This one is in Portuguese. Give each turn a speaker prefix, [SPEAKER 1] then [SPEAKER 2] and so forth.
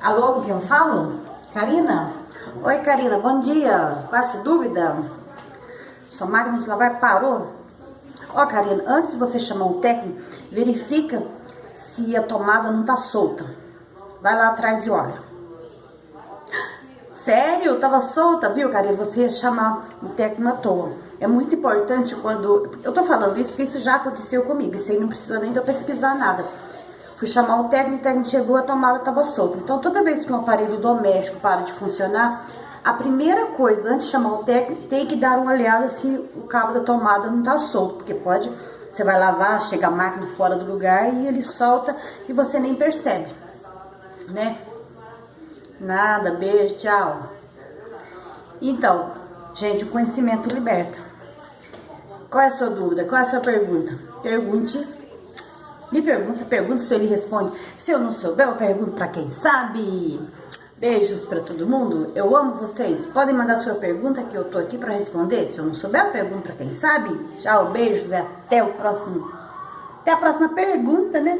[SPEAKER 1] Alô, com quem eu falo? Karina? Oi, Karina, bom dia. Qual essa dúvida? Sua máquina de lavar parou? Ó, Karina, antes de você chamar um técnico, verifica se a tomada não tá solta. Vai lá atrás e olha. Sério? Tava solta, viu, Karina? Você ia chamar o técnico à toa. É muito importante quando... Eu tô falando isso porque isso já aconteceu comigo. Isso aí não precisa nem de eu pesquisar nada. Fui chamar o técnico chegou, a tomada estava solta. Então, toda vez que um aparelho doméstico para de funcionar, a primeira coisa, antes de chamar o técnico, tem que dar uma olhada se o cabo da tomada não está solto. Porque pode, você vai lavar, chega a máquina fora do lugar e ele solta e você nem percebe, né? Nada, beijo, tchau. Então, gente, o conhecimento liberta. Qual é a sua dúvida? Qual é a sua pergunta? Me pergunta se ele responde. Se eu não souber, eu pergunto pra quem sabe. Beijos pra todo mundo. Eu amo vocês. Podem mandar sua pergunta que eu tô aqui pra responder. Se eu não souber, eu pergunto pra quem sabe. Tchau, beijos e até a próxima pergunta, né?